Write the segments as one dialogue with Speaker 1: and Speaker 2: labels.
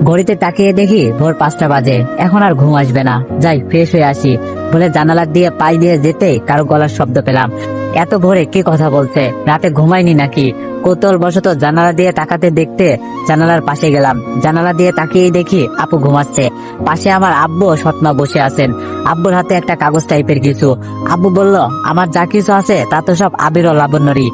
Speaker 1: ঘড়িতে তাকিয়ে দেখি ভোর 5টা বাজে। এখন আর ঘুম আসবে না, যাই ফ্রেশ হয়ে আসি বলে জানালা দিয়ে পাই দিয়ে যেতে কারো গলার শব্দ পেলাম। এত ভোরে কি কথা বলছে, রাতে ঘুমায়নি নাকি? কৌতূহল বশত জানালা দিয়ে তাকাতে দেখতে জানালার পাশে গেলাম। জানালা দিয়ে তাকিয়েই দেখি আপু ঘুমাচ্ছে। পাশে আমার আব্বু ও সৎমা বসে আছেন। আব্বুর হাতে একটা কাগজ টাইপের কিছু। আব্বু বলল, আমার যা কিছু আছে তা তো সব আবির ও লাবণ্যরই।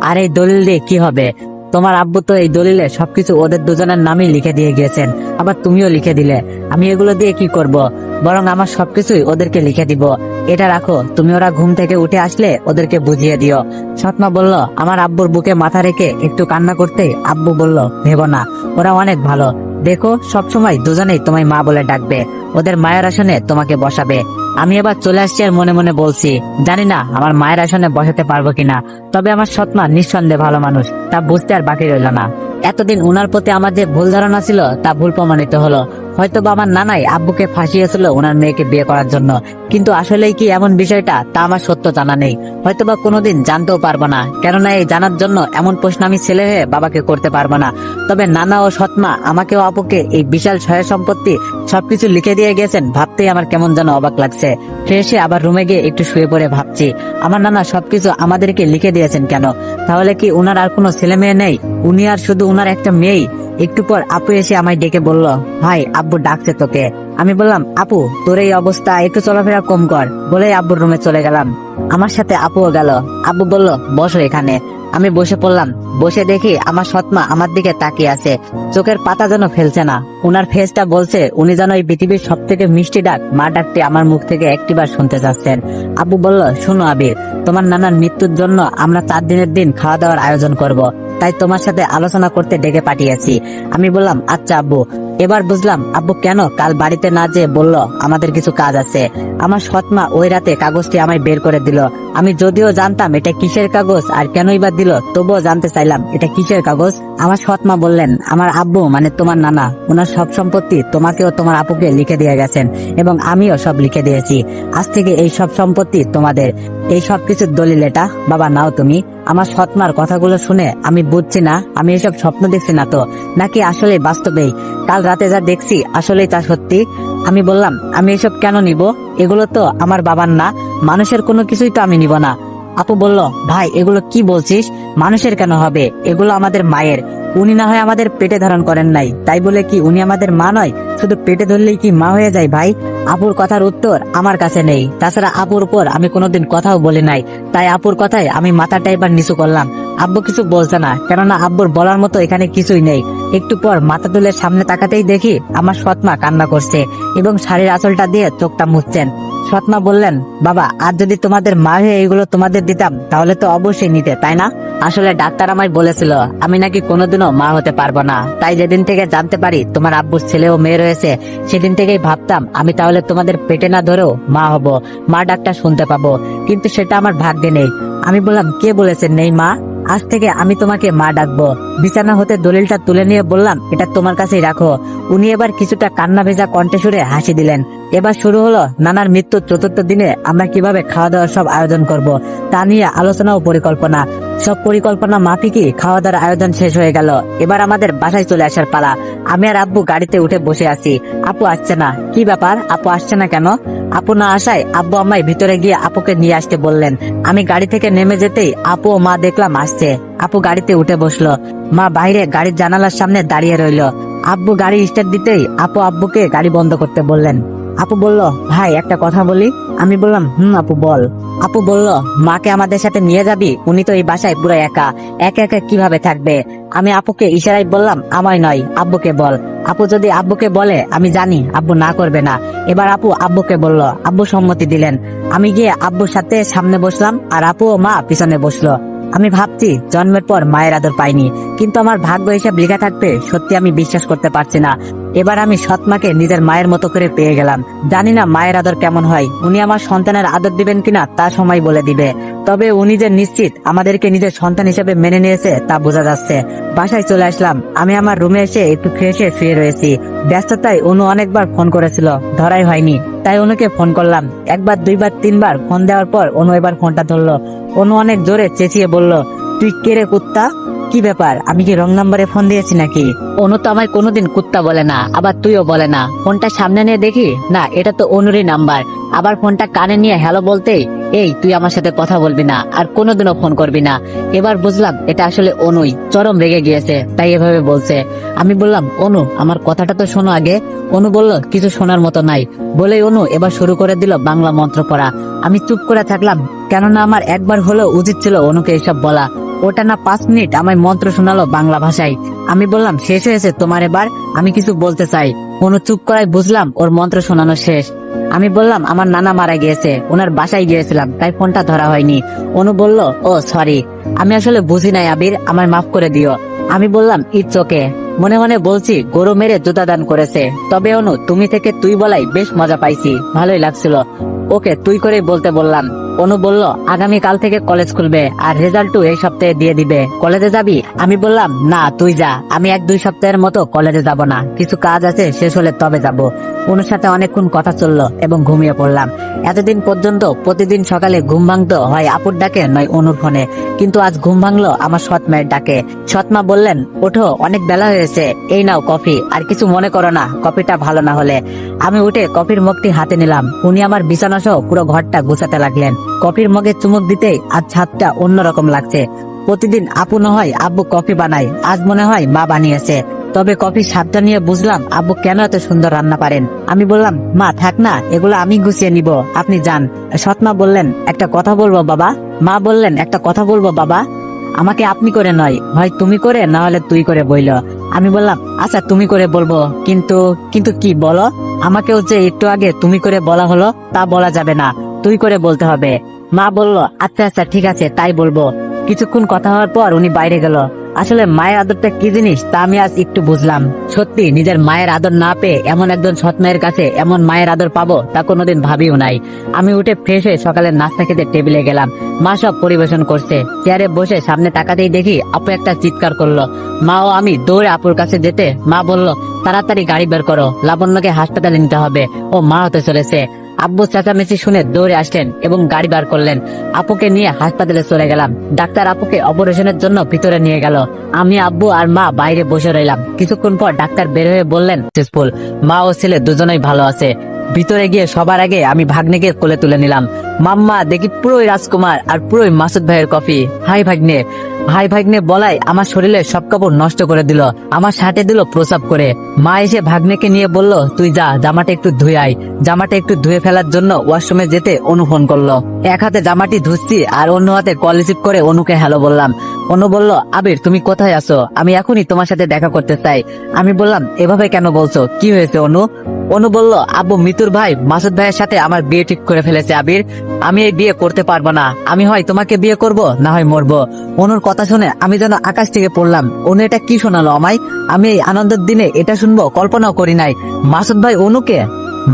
Speaker 1: আর এই দলিল দিয়ে কি হবে? তোমার আব্বু তো এই দলিলে সবকিছু ওদের দুজনের নামেই লিখে দিয়ে গিয়েছেন, আবার তুমিও লিখে দিলে। আমি এগুলো দিয়ে কি করব? বরং আমার সবকিছুই ওদেরকে লিখে দিব। এটা রাখো, তুমি ওরা ঘুম থেকে উঠে আসলে ওদেরকে বুঝিয়ে দিও। সৎমা বলল, আমার আব্বুর বুকে মাথা রেখে একটু কান্না করতে আব্বু বলল, ভেবো না, ওরা অনেক ভালো। দেখো, সবসময় দুজনেই তোমায় মা বলে ডাকবে, ওদের মায়ের আসনে তোমাকে বসাবে। আমি এবার চলে আসছি আর মনে মনে বলছি, জানি না আমার মায়ের আসনে বসাতে পারবো কিনা, তবে আমার সৎমা নিঃসন্দেহে ভালো মানুষ, তা বুঝতে আর বাকি রইল না। এতদিন উনার প্রতি আমার যে ভুল ধারণা ছিল তা ভুল প্রমাণিত হলো। হয়তো বা আমার নানাই আব্বুকে ফাঁসিয়েছিল ওনার মেয়েকে বিয়ে করার জন্য, কিন্তু আসলেই কি এমন বিষয়টা তা আমার সত্য জানা নেই। হয়তো বা কোনোদিন জানতেও পারবো না, কেননা এই জানার জন্য এমন প্রশ্ন আমি ছেলে হয়ে বাবাকে করতে পারবো না। তবে নানা ও সৎমা আমাকে ও আপুকে এই বিশাল সহায় সম্পত্তি সবকিছু লিখে দিয়ে গেছেন ভাবতেই আমার কেমন যেন অবাক লাগছে। ফ্রেশে আবার রুমে গিয়ে একটু শুয়ে পড়ে ভাবছি, আমার নানা সবকিছু আমাদেরকে লিখে দিয়েছেন কেন? তাহলে কি উনার আর কোনো ছেলে মেয়ে নেই? উনি আর শুধু উনার একটা মেয়েই? একটু পর আপু এসে আমায় ডেকে বলল, ভাই আব্বু ডাকছে তোকে। আমি বললাম, আপু তোর এই অবস্থা, একটু চলাফেরা কম কর, বলেই আব্বুর রুমে চলে গেলাম। আমার সাথে আপুও গেল। আব্বু বলল, বসো এখানে। আমি বসে পড়লাম। বসে দেখি আমার সৎমা আমার দিকে তাকিয়ে আছে, চোখের পাতা যেন ফেলছে না। উনার ফেসটা বলছে উনি যেন এই পৃথিবীর সব থেকে মিষ্টি ডাক মা ডাকটি আমার মুখ থেকে একটিবার শুনতে চাচ্ছেন। আব্বু বলল, শোনো আবির, তোমার নানার মৃত্যুর জন্য আমরা 4 দিনের দিন খাওয়া দাওয়ার আয়োজন করব, তাই তোমার সাথে আলোচনা করতে ডেকে পাঠিয়েছি। আমি বললাম, আচ্ছা আব্বু। এবার বুঝলাম আব্বু কেন কাল বাড়িতে না যেয়ে বলল আমাদের কিছু কাজ আছে। আমার সৎমা ওই রাতে কাগজটি আমায় বের করে দিল। আমি যদিও জানতাম এটা কিসের কাগজ আর কেনই বা দিল, তবুও জানতে চাইলাম এটা কিসের কাগজ। আমার সৎমা বললেন, আমার আব্বু মানে তোমার নানা, ওনার সব সম্পত্তি তোমাকেও তোমার আপুকে লিখে দিয়ে গেছেন এবং আমিও সব লিখে দিয়েছি। আজ থেকে এই সব সম্পত্তি তোমাদের। এই সব কিছুর দলিল এটা, বাবা নাও তুমি। আমার সৎমার কথাগুলো শুনে আমি বুঝছি না আমি এসব স্বপ্ন দেখছি না তো, নাকি আসলে বাস্তবেই কাল রাতে যা দেখছি আসলেই তা সত্যি। আমি বললাম, আমি এসব কেন নিব? এগুলো তো আমার বাবার না, মানুষের কোনো কিছুই তো আমি নিব না। আপু বলল, ভাই এগুলো কি বলছিস? মানুষের কেন হবে? এগুলো আমাদের মায়ের। উনি না হয় আমাদের পেটে ধারণ করেন নাই, তাই বলে কি উনি আমাদের মা নয়? শুধু পেটে ধরলেই কি মা হয়ে যায় ভাই? আপুর কথার উত্তর আমার কাছে নেই। তাছাড়া আপুর উপর আমি কোনোদিন কথাও বলি নাই, তাই আপুর কথায় আমি মাথাটা এবার নিচু করলাম। আব্বু কিছু বলছে না, কেননা আব্বুর বলার মতো এখানে কিছুই নেই। একটু পর মাথা তুলে সামনে তাকাতেই দেখি আমার সৎমা কান্না করছে এবং শাড়ির আঁচলটা দিয়ে চোখটা মুছছেন। সৎমা বললেন, বাবা আজ যদি তোমাদের মা হয়ে এগুলো তোমাদের দিতাম তাহলে তো অবশ্যই নিতে, তাই না? আসলে ডাক্তার আমায় বলেছিল আমি নাকি কোনোদিনও মা হতে পারবো না, তাই যেদিন থেকে জানতে পারি তোমার আব্বুর ছেলে ও মেয়ে রয়েছে, সেদিন থেকেই ভাবতাম আমি তাহলে তোমাদের পেটে না ধরেও মা হব, মা ডাকটা শুনতে পাবো, কিন্তু সেটা আমার ভাগ্যে নেই। আমি বললাম, কে বলেছেন নেই মা? আজ থেকে আমি তোমাকে মা ডাকবো। বিছানা হতে দলিলটা তুলে নিয়ে বললাম, এটা তোমার কাছেই রাখো। উনি এবার কিছুটা কান্না ভেজা কণ্ঠে সুরে হাসি দিলেন। এবার শুরু হলো নানার মৃত্যুর 4র্থ দিনে আমরা কিভাবে খাওয়া দাওয়ার সব আয়োজন করব, তা নিয়ে আলোচনা ও পরিকল্পনা। সব পরিকল্পনা মাফিকই খাওয়া দাওয়ার আয়োজন শেষ হয়ে গেল। এবার আমাদের বাসায় চলে আসার পালা। আমি আর আব্বু গাড়িতে উঠে বসে আছি। আপু আসছে না। কি ব্যাপার, আপু আসছে না কেন? আপু না আসায় আব্বু আমায় ভিতরে গিয়ে আপুকে নিয়ে আসতে বললেন। আমি গাড়ি থেকে নেমে যেতেই আপু ও মা দেখলাম আসছে। আপু গাড়িতে উঠে বসলো, মা বাইরে গাড়ির জানালার সামনে দাঁড়িয়ে রইলো। আব্বু গাড়ি স্টার্ট দিতেই আপু আব্বুকে গাড়ি বন্ধ করতে বললেন। আপু বলল, ভাই একটা কথা বলি। আমি বললাম, আপু বল। আপু বলল, মাকে আমাদের সাথে নিয়ে যাবি? উনি তো এই বাসায় পুরো একা, একা একা কিভাবে থাকবে? আমি আপুকে ইশারায় বললাম, আমায় নয়, আব্বুকে বল। আপু যদি আব্বুকে বলে আমি জানি আব্বু না করবে না। এবার আপু আব্বুকে বলল, আব্বু সম্মতি দিলেন। আমি গিয়ে আব্বুর সাথে সামনে বসলাম আর আপু ও মা পিছনে বসলো। আমি ভাবছি জন্মের পর মায়ের আদর পাইনি, কিন্তু আমার ভাগ্য হিসাব লেখা থাকবে সত্যি আমি বিশ্বাস করতে পারছি না। এবার আমি সৎমাকে নিজের মায়ের মতো করে পেয়ে গেলাম। জানি না মায়ের আদর কেমন হয়, উনি আমার সন্তানের আদর দিবেন কিনা তা সময় বলে দিবে। তবে উনি যে নিশ্চিত আমাদেরকে নিজের সন্তান হিসেবে মেনে নিয়েছে তা বোঝা যাচ্ছে। বাসায় চলে আসলাম। আমি আমার রুমে এসে একটু ফ্রেশ হয়ে শুয়ে রয়েছি। ব্যস্ততায় অনু অনেকবার ফোন করেছিল, ধরাই হয়নি, তাই অনুকে ফোন করলাম। 1বার 2বার 3বার ফোন দেওয়ার পর অনু এবার ফোনটা ধরলো। অনু অনেক জোরে চেঁচিয়ে বলল, তুই কে রে কুত্তা? কি ব্যাপার, আমি কি রং নাম্বারে ফোন দিয়েছি নাকি? অনু তো আমায় কোনোদিন কুত্তা বলে না, আবার তুইও বলে না। ফোনটা সামনে নিয়ে দেখি, না এটা তো অনুরই নাম্বার। আবার ফোনটা কানে নিয়ে হ্যালো বলতেই, এই তুই আমার সাথে কথা বলবি না, আর কোনোদিনও ফোন করবি না। এবার বুঝলাম এটা আসলে অনুই চরম রেগে গিয়েছে, তাই এভাবে বলছে। আমি বললাম, অনু আমার কথাটা তো শোনো আগে। অনু বলল, কিছু শোনার মতো নাই। বলেই অনু এবার শুরু করে দিল বাংলা মন্ত্র পড়া। আমি চুপ করে থাকলাম, কেননা আমার একবার হলেও উচিত ছিল অনুকে এসব বলা। ওটা না 5 মিনিট আমায় মন্ত্র শোনালো বাংলা ভাষায়। আমি বললাম, শেষ হয়েছে তোমার এবার, আমি কিছু বলতে চাই। অনু চুপ করায় বুঝলাম ওর মন্ত্র শোনানো শেষ। আমি বললাম, আমার নানা মারা গিয়েছে, ওনার বাসায় গিয়েছিলাম, তাই ফোনটা ধরা হয়নি। অনু বলল, ও সরি, আমি আসলে বুঝি নাই আবির, আমায় মাফ করে দিও। আমি বললাম, ইটস ওকে। মনে মনে বলছি, গরু মেরে জুতা দান করেছে। তবে অনু, তুমি থেকে তুই বলাই বেশ মজা পাইছি, ভালোই লাগছিল। ওকে তুই করে বলতে বললাম। অনু বলল, আগামী কাল থেকে কলেজ খুলবে, আর রেজাল্টও এই সপ্তাহে দিয়ে দিবে। কলেজে যাবি? আমি বললাম, না তুই যা, আমি 1-2 সপ্তাহের মতো কলেজে যাব না, কিছু কাজ আছে, শেষ হলে তবে যাব। অনুর সাথে অনেকক্ষণ কথা চললো এবং ঘুমিয়ে পড়লাম। এতদিন পর্যন্ত প্রতিদিন সকালে ঘুম ভাঙতো হয় আপুর ডাকে, নয় অনুর ফোনে। কিন্তু আজ ঘুম ভাঙলো আমার সৎ মায়ের ডাকে। সৎ মা বললেন, ওঠো, অনেক বেলা হয়েছে, এই নাও কফি, আর কিছু মনে করো না কফিটা ভালো না হলে। আমি উঠে কফির মগটি হাতে নিলাম। উনি আমার বিছানা সহ পুরো ঘরটা গুছাতে লাগলেন। কফির মগে চুমুক দিতে আজ ছাদটা অন্যরকম লাগছে। প্রতিদিন আপু না হয় আব্বু কফি বানায়, আজ মনে হয় মা বানিয়েছে। তবে কফির স্বাদটা নিয়ে বুঝলাম আব্বু কেন এত সুন্দর রান্না পারেন। আমি বললাম, মা থাক না, এগুলো আমি গুছিয়ে নিব, আপনি যান। সৎমা বললেন, একটা কথা বলবো বাবা। মা বললেন, একটা কথা বলবো বাবা। আমাকে আপনি করে নয়, হয় তুমি করে, না হলে তুই করে বইল। আমি বললাম, আচ্ছা তুমি করে বলবো, কিন্তু কিন্তু কি বলো? আমাকেও যে একটু আগে তুমি করে বলা হলো, তা বলা যাবে না, তুই করে বলতে হবে। মা বলল, আচ্ছা আচ্ছা ঠিক আছে, তাই বলবো। কিছুক্ষণ কথা হওয়ার পর উনি বাইরে গেল। আসলে মায়ের আদরটা কি জিনিস তা আমি আজ একটু বুঝলাম। সত্যি নিজের মায়ের আদর না পেয়ে এমন একজন সৎ মায়ের কাছে এমন মায়ের আদর পাবো তা কোনোদিন ভাবিও নাই। আমি উঠে ফ্রেশ হয়ে সকালের নাস্তা খেতে টেবিলে গেলাম। মা সব পরিবেশন করছে। চেয়ারে বসে সামনে তাকাতেই দেখি আপু একটা চিৎকার করলো। মা ও আমি দৌড়ে আপুর কাছে যেতে মা বলল, তাড়াতাড়ি গাড়ি বের করো, লাবণ্যকে হাসপাতালে নিতে হবে, ও মা হতে চলেছে। আব্বু চেঁচামেচি শুনে দৌড়ে আসলেন এবং গাড়ি বার করলেন। আপুকে নিয়ে হাসপাতালে চলে গেলাম। ডাক্তার আপুকে অপারেশনের জন্য ভিতরে নিয়ে গেল। আমি, আব্বু আর মা বাইরে বসে রইলাম। কিছুক্ষণ পর ডাক্তার বের হয়ে বললেন, সাকসেসফুল, মা ও ছেলে দুজনেই ভালো আছে। ভিতরে গিয়ে সবার আগে আমি ভাগ্নেকে কোলে তুলে নিলাম। মাম্মা দেখি পুরোই রাজকুমার আর পুরোই মাসুদ ভাইয়ের কফি। হাই ভাগ্নে, হাই ভাগ্নে বলাই আমার শরীরে সব কাপড় নষ্ট করে দিল, আমার শার্টে দিল প্রসাব করে। মা এসে ভাগ্নেকে নিয়ে বলল, তুই যা, জামাটা একটু ধুয়ে আয়। জামাটা একটু ধুয়ে ফেলার জন্য ওয়াশরুমে যেতে অনু ফোন করলো। এক হাতে জামাটি ধুচ্ছি আর অন্য হাতে কল রিসিভ করে অনুকে হ্যালো বললাম। অনু বলল, আবির তুমি কোথায় আছো? আমি এখনই তোমার সাথে দেখা করতে চাই। আমি বললাম, এভাবে কেন বলছো, কি হয়েছে অনু? অনু বলল, আব্বু মিতুর ভাই মাসুদ ভাইয়ের সাথে আমার বিয়ে ঠিক করে ফেলেছে আবির, আমি এই বিয়ে করতে পারবো না, আমি হয় তোমাকে বিয়ে করব, না হয় মরবো। অনুর কথা শুনে আমি যেন আকাশ থেকে পড়লাম। অনু এটা কি শোনালো আমায়? আমি এই আনন্দের দিনে এটা শুনবো কল্পনাও করি নাই। মাসুদ ভাই অনুকে,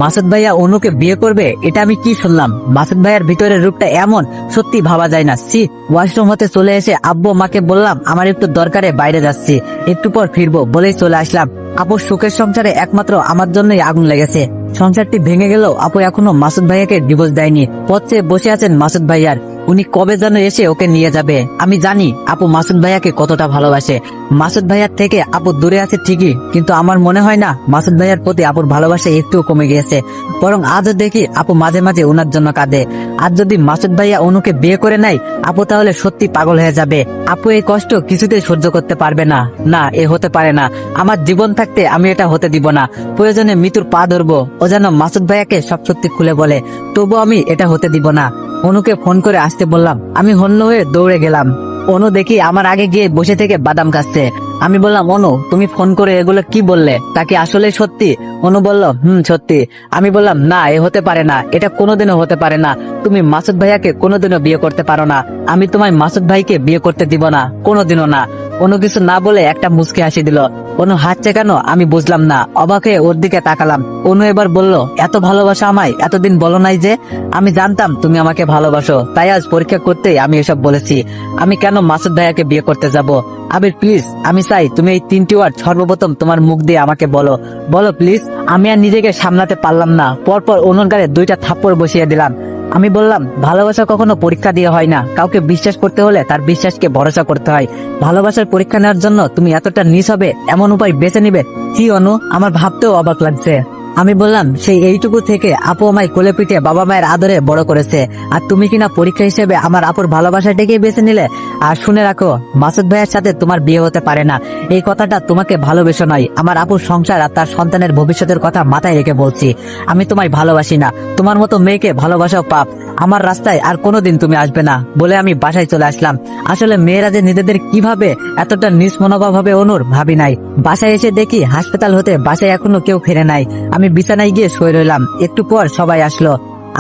Speaker 1: মাসুদ ভাইয়া অনুকে বিয়ে করবে, এটা আমি কি শুনলাম? মাসুদ ভাইয়ার ভিতরের রূপটা এমন, সত্যি ভাবা যায় না। সি, ওয়াশরুম হতে চলে এসে আব্বু মাকে বললাম, আমার একটু দরকারে বাইরে যাচ্ছি, একটু পর ফিরবো, বলেই চলে আসলাম। আপুর সুখের সংসারে একমাত্র আমার জন্যই আগুন লেগেছে। সংসারটি ভেঙে গেলেও আপু এখনো মাসুদ ভাইয়াকে ডিভোর্স দেয়নি। পথ চেয়ে বসে আছেন মাসুদ ভাইয়ার, উনি কবে যেন এসে ওকে নিয়ে যাবে। আমি জানি আপু মাসুদ ভাইয়াকে কতটা ভালোবাসে। মাসুদ ভাইয়ার থেকে আপু দূরে আছে ঠিকই, কিন্তু আমার মনে হয় না মাসুদ ভাইয়ার প্রতি আপুর ভালোবাসা একটুও কমে গিয়েছে। বরং আজও দেখি আপু মাঝে মাঝে ওনার জন্য কাঁদে। আজ যদি মাসুদ ভাইয়া অনুকে বিয়ে করে নেয়, আপু তাহলে সত্যি পাগল হয়ে যাবে। আপু এই কষ্ট কিছুতেই সহ্য করতে পারবে না। না, এ হতে পারে না। আমার জীবন থাকতে আমি এটা হতে দিব না। প্রয়োজনে মৃত্যুর পা ধরবো, ও যেন মাসুদ ভাইয়াকে সব সত্যি খুলে বলে, তবু আমি এটা হতে দিব না। অনুকে ফোন করে আসতে বললাম। আমি হন্য হয়ে দৌড়ে গেলাম। অনু দেখি আমার আগে গিয়ে বসে থেকে বাদাম খাচ্ছে। আমি বললাম, অনু তুমি ফোন করে এগুলো কি বললে, তা কি আসলে সত্যি? অনু বলল, সত্যি। আমি বললাম, না এ হতে পারে না, এটা কোনোদিনও হতে পারে না। তুমি মাসুদ ভাইয়াকে কোনোদিনও বিয়ে করতে পারো না। আমি তোমায় মাসুদ ভাইকে বিয়ে করতে দিব না, কোনোদিনও না। অনু কিছু না বলে একটা মুচকি হাসি দিল। অনু হাসছে কেন আমি বুঝলাম না, অবাক হয়ে ওর দিকে তাকালাম। অনু এবার বলল, এত ভালোবাসা আমায় এতদিন বলো নাই যে? আমি জানতাম তুমি আমাকে ভালোবাসো, তাই আজ পরীক্ষা করতেই আমি এসব বলেছি। আমি কেন মাসুদ ভাইয়াকে বিয়ে করতে যাব? আবির প্লিজ, আমি চাই তুমি এই 3টি ওয়ার্ড সর্বপ্রথম তোমার মুখ দিয়ে আমাকে বলো, বলো প্লিজ। আমি আর নিজেকে সামলাতে পারলাম না, পরপর অনুর গালে 2টা থাপ্পড় বসিয়ে দিলাম। আমি বললাম, ভালোবাসা কখনো পরীক্ষা দিয়ে হয় না, কাউকে বিশ্বাস করতে হলে তার বিশ্বাসকে ভরসা করতে হয়। ভালোবাসার পরীক্ষা নেওয়ার জন্য তুমি এতটা নিচ হবে এমন উপায় বেছে নিবে? কি অনু, আমার ভাবতেও অবাক লাগছে। আমি বললাম, সেই এইটুকু থেকে আপু আমায় কোলে পিঠে বাবা মায়ের আদরে বড় করেছে, আর তুমি কিনা পরীক্ষা হিসেবে আমার আপুর ভালোবাসাটাকে বেছে নিলে। আর শুনে রাখো, মাসুদ ভাইয়ের সাথে তোমার বিয়ে হতে পারে না। এই কথাটা তোমাকে ভালোবেসে নয়, আমার আপুর সংসার আর তার সন্তানের ভবিষ্যতের কথা মাথায় রেখে বলছি। আমি তোমায় ভালোবাসি না, তোমার মতো মেয়েকে ভালোবাসাও পাপ। আমার রাস্তায় আর কোনোদিন তুমি আসবে না বলে আমি বাসায় চলে আসলাম। আসলে মেয়েরা যে নিজেদের কিভাবে এতটা নিজ মনোভাব হবে অনুর ভাবি নাই। বাসায় এসে দেখি হাসপাতাল হতে বাসায় এখনো কেউ ফিরে নাই। আমি বিছানায় গিয়ে শুয়ে রইলাম। একটু পর সবাই আসলো।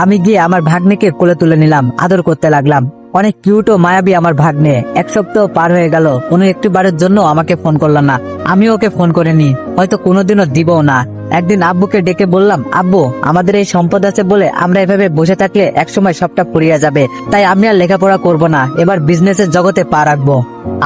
Speaker 1: আমি গিয়ে আমার ভাগ্নেকে কোলে তুলে নিলাম, আদর করতে লাগলাম। অনেক কিউট ও মায়াবী আমার ভাগ্নে। এক সপ্তাহ পার হয়ে গেল, উনি একটু বারের জন্য আমাকে ফোন করলো না। আমি ওকে ফোন করিনি, হয়তো কোনোদিনও দিবও না। একদিন আব্বুকে ডেকে বললাম, আব্বু, আমাদের এই সম্পদ আছে বলে আমরা এভাবে বসে থাকলে একসময় সবটা ফুরিয়ে যাবে, তাই আমি আর লেখাপড়া করব না, এবার বিজনেসের জগতে পা রাখবো।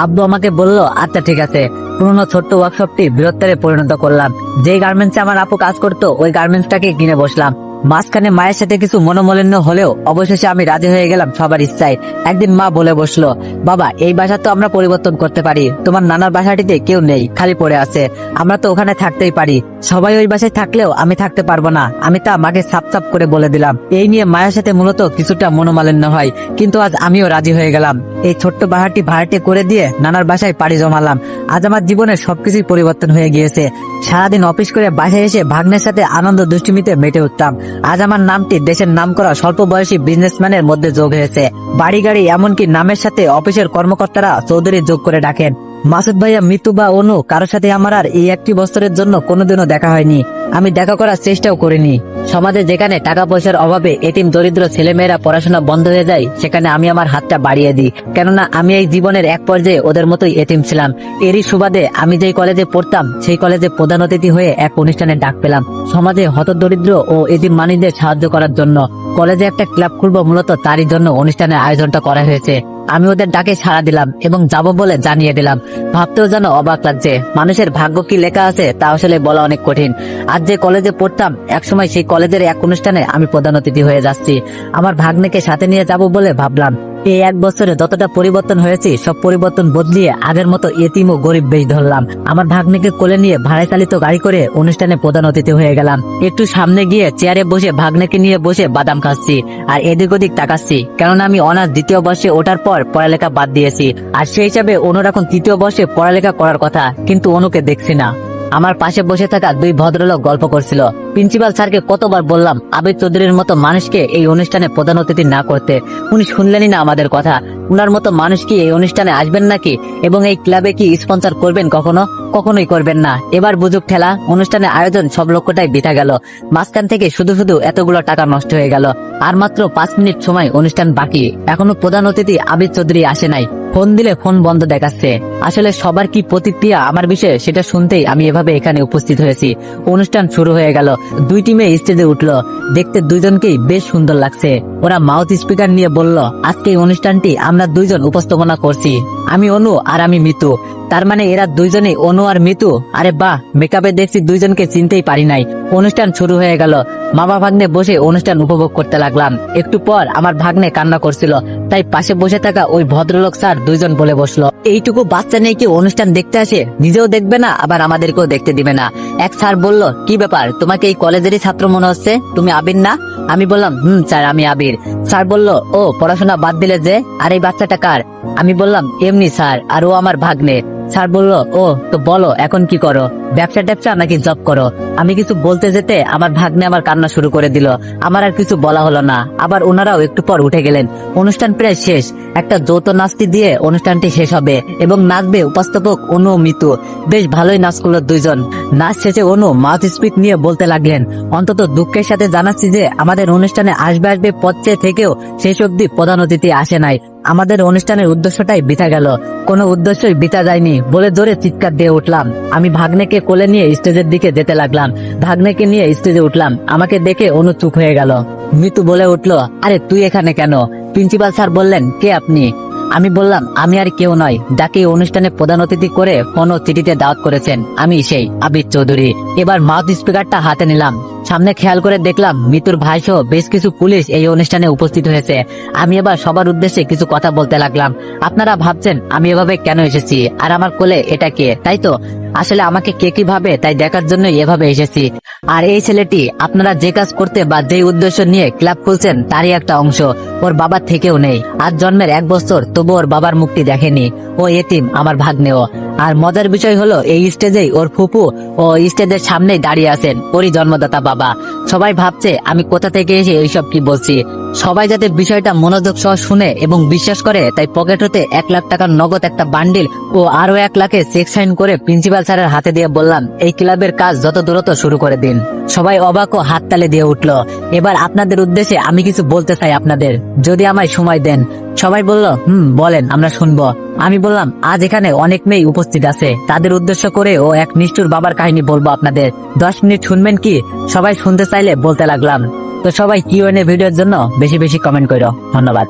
Speaker 1: আব্বু আমাকে বলল, আচ্ছা ঠিক আছে। পুরোনো ছোট্ট ওয়ার্কশপটি বৃহত্তরে পরিণত করলাম। যেই গার্মেন্টসে আমার আপু কাজ করতো ওই গার্মেন্টসটাকে কিনে বসলাম। মাঝখানে মায়ের সাথে কিছু মনোমালিন্য হলেও অবশেষে আমি রাজি হয়ে গেলাম সবার ইচ্ছায়। একদিন মা বলে বসলো, বাবা, এই বাসা তো আমরা পরিবর্তন করতে পারি, তোমার নানার বাসাটিতে কেউ নেই, খালি পড়ে আছে, আমরা তো ওখানে থাকতেই পারি। সবাই ওই বাসায় থাকলেও আমি থাকতে পারবো না, আমি তা মাকে সাপ সাপ করে বলে দিলাম। এই নিয়ে মায়ের সাথে মূলত কিছুটা মনোমালিন্য হয়, কিন্তু আজ আমিও রাজি হয়ে গেলাম। এই ছোট্ট বাহারটি ভাড়াটে করে দিয়ে নানার বাসায় পাড়ি জমালাম। আজ আমার জীবনের সবকিছুই পরিবর্তন হয়ে গিয়েছে। সারাদিন অফিস করে বাসায় এসে ভাগ্নের সাথে আনন্দ দুষ্টুমিতে মেতে উঠতাম। আজ আমার নামটি দেশের নামকরা স্বল্প বয়সী বিজনেসম্যানের মধ্যে যোগ হয়েছে। বাড়ি গাড়ি এমনকি নামের সাথে অফিসের কর্মকর্তারা চৌধুরী যোগ করে ডাকেন। মাসুদ ভাইয়া, মিতু বা অনু, কারোর সাথে আমার আর এই একটি বছরের জন্য কোনোদিনও দেখা হয়নি। আমি দেখা করার চেষ্টাও করিনি। সমাজে যেখানে টাকা পয়সার অভাবে এতিম দরিদ্র ছেলেমেয়েরা পড়াশোনা বন্ধ হয়ে যায়, সেখানে আমি আমার হাতটা বাড়িয়ে দিই, কেননা আমি এই জীবনের এক পর্যায়ে ওদের মতোই এতিম ছিলাম। এরই সুবাদে আমি যেই কলেজে পড়তাম সেই কলেজে প্রধান অতিথি হয়ে এক অনুষ্ঠানে ডাক পেলাম, সমাজে হতদরিদ্র ও এতিম মানুষদের সাহায্য করার জন্য। কলেজে একটা ক্লাব খুলবো, মূলত তারই জন্য অনুষ্ঠানের আয়োজনটা করা হয়েছে। আমি ওদের ডাকে সাড়া দিলাম এবং যাব বলে জানিয়ে দিলাম। ভাবতেও যেন অবাক লাগছে, মানুষের ভাগ্য কি লেখা আছে তা আসলে বলা অনেক কঠিন। আজ যে কলেজে পড়তাম, একসময় সেই কলেজের এক অনুষ্ঠানে আমি প্রধান অতিথি হয়ে যাচ্ছি। আমার ভাগ্নেকে সাথে নিয়ে যাব বলে ভাবলাম। এই এক বছরে যতটা পরিবর্তন হয়েছে, সব পরিবর্তন বদলিয়ে আগের মতো এতিম ও গরিব বেশ ধরলাম। আমার ভাগ্নেকে কোলে নিয়ে ভাড়ায় চালিত গাড়ি করে অনুষ্ঠানে প্রধান অতিথি হয়ে গেলাম। একটু সামনে গিয়ে চেয়ারে বসে ভাগ্নেকে নিয়ে বসে বাদাম খাচ্ছি আর এদিক ওদিক তাকাচ্ছি, কেননা আমি অনার্স দ্বিতীয় বর্ষে ওঠার পর পড়ালেখা বাদ দিয়েছি। আর সেই হিসাবে অনুর এখন তৃতীয় বর্ষে পড়ালেখা করার কথা, কিন্তু অনুকে দেখছি না। আমার পাশে বসে থাকা দুই ভদ্রলোক গল্প করছিল। প্রিন্সিপাল স্যারকে কতবার বললাম আবির চৌধুরীর মতো মানুষকে এই অনুষ্ঠানে প্রধান অতিথি না করতে, উনি শুনলেনই না আমাদের কথা। উনার মতো মানুষ কি এই অনুষ্ঠানে আসবেন নাকি, এবং এই ক্লাবে কি স্পন্সর করবেন কখনো? কখনোই করবেন না। এবার বুঝুক ঠেলা, অনুষ্ঠানের আয়োজন সব লক্ষ্যটাই বৃথা গেল। মাঝখান থেকে শুধু শুধু এতগুলো টাকা নষ্ট হয়ে গেল। আর মাত্র 5 মিনিট সময় অনুষ্ঠান বাকি, এখনো প্রধান অতিথি আবির চৌধুরী আসে নাই। ফোন দিলে ফোন বন্ধ দেখাচ্ছে। আসলে সবার কি প্রতিক্রিয়া আমার বিষয়ে সেটা শুনতেই আমি এভাবে এখানে উপস্থিত হয়েছি। অনুষ্ঠান শুরু হয়ে গেল। দুই টিমে স্টেজে উঠলো। দেখতে দুইজনকেই বেশ সুন্দর লাগছে। ওরা মাউথ স্পিকার নিয়ে বলল, আজকে এই অনুষ্ঠানটি আমরা দুইজন উপস্থাপনা করছি, আমি অনু আর আমি মিতু। তার মানে এরা দুইজনেই অনু আর মিতু। আরে বাহ, মেকআপে দেখছি দুইজনকে চিনতেই পারি নাই। অনুষ্ঠান শুরু হয়ে গেল। মামা ভাগ্নে বসে অনুষ্ঠান উপভোগ করতে লাগলাম। একটু পর আমার ভাগ্নে কান্না করছিল, তাই পাশে বসে থাকা ওই ভদ্রলোক স্যার দুইজন বলে বসলো, এইটুকু বাচ্চা নিয়ে কি অনুষ্ঠান দেখতে আসে? নিজেও দেখবে না, আবার আমাদেরকেও দেখতে দিবে না। এক স্যার বলল, কি ব্যাপার, তোমাকে এই কলেজেরই ছাত্র মনে হচ্ছে, তুমি আবির না? আমি বললাম, স্যার আমি আবির। স্যার বলল, ও পড়াশোনা বাদ দিলে যে, আর এই বাচ্চাটা কার? আমি বললাম, এমনি স্যার, আর ও আমার ভাগ্নে। স্যার বলল, ও তো বলো এখন কি করো, ব্যবসা ট্যাবসা নাকি জব করো? আমি কিছু বলতে যেতে আমার ভাগ্নে আমার কান্না শুরু করে দিল। আমার আর কিছু বলা হলো না। আবার ওনারাও একটু পর উঠে গেলেন। অনুষ্ঠান প্রায় শেষ। একটা যৌথ নাচটি দিয়ে অনুষ্ঠানটি শেষ হবে এবং নাচবে উপস্থাপক অনু ও মিতু। বেশ ভালোই নাচ করলো দুইজন। নাচ শেষে অনু মাউথ স্পিক নিয়ে বলতে লাগলেন, অন্তত দুঃখের সাথে জানাচ্ছি যে আমাদের অনুষ্ঠানে আসবে আসবে পথে থেকেও শেষ অব্দি প্রধান অতিথি আসে নাই। আমাদের অনুষ্ঠানের উদ্দেশ্যটাই বৃথা গেল। কোনো উদ্দেশ্যই বৃথা যায়নি বলে জোরে চিৎকার দিয়ে উঠলাম। আমি ভাগ্নেকে কোলে নিয়ে স্টেজের দিকে যেতে লাগলাম। ভাগ্নেকে নিয়ে স্টেজে উঠলাম। আমাকে দেখে অনু চুপ হয়ে গেল। মিতু বলে উঠলো, আরে তুই এখানে কেন? প্রিন্সিপাল স্যার বললেন, কে আপনি? আমি বললাম আমি আর কেউ নয়, যাকে এই অনুষ্ঠানে প্রধান অতিথি করে কোন চিঠিতে দাওয়াত করেছেন, আমি সেই আবির চৌধুরী। এবার মাউথ স্পিকারটা হাতে নিলাম, সামনে খেয়াল করে দেখলাম মিতুর ভাই সহ বেশ কিছু পুলিশ এই অনুষ্ঠানে উপস্থিত হয়েছে। আমি এবার সবার উদ্দেশ্যে কিছু কথা বলতে লাগলাম। আপনারা ভাবছেন আমি এভাবে কেন এসেছি, আর আমার কোলে এটা কে, তাই তো? আসলে আমাকে কে কি ভাবে তাই দেখার জন্য এভাবে এসেছি। আর এই ছেলেটি আপনারা যে কাজ করতে বা যে উদ্দেশ্য নিয়ে ক্লাব খুলছেন তারই একটা অংশ। ওর বাবার থেকেও নেই, আজ জন্মের 1 বছর, তবু ওর বাবার মুক্তি দেখেনি। ও এতিম, আমার ভাগ্নেও। আর মজার বিষয় হলো এই স্টেজেই ওর ফুপু ও স্টেজের সামনেই দাঁড়িয়ে আছেন ওরই জন্মদাতা বাবা। সবাই ভাবছে আমি কোথা থেকে এসে এইসব কি বলছি। সবাই যাতে বিষয়টা মনোযোগ সহ শুনে এবং বিশ্বাস করে, তাই পকেট হতে 1 লাখ টাকার নগদ একটা বান্ডিল ও আরো 1 লাখে চেক সাইন করে প্রিন্সিপাল স্যারের হাতে দিয়ে বললাম, এই ক্লাবের কাজ যত দ্রুত শুরু করে দিন। সবাই অবাক ও হাততালি দিয়ে উঠলো। এবার আপনাদের উদ্দেশ্যে আমি কিছু বলতে চাই আপনাদের, যদি আমায় সময় দেন। সবাই বলল, বলেন, আমরা শুনবো। আমি বললাম, আজ এখানে অনেক মেয়ে উপস্থিত আছে, তাদের উদ্দেশ্য করে ও এক নিষ্ঠুর বাবার কাহিনী বলবো আপনাদের। 10 মিনিট শুনবেন কি? সবাই শুনতে চাইলে বলতে লাগলাম। তো সবাই কিউএনএ ভিডিওর জন্য বেশি বেশি কমেন্ট করো। ধন্যবাদ।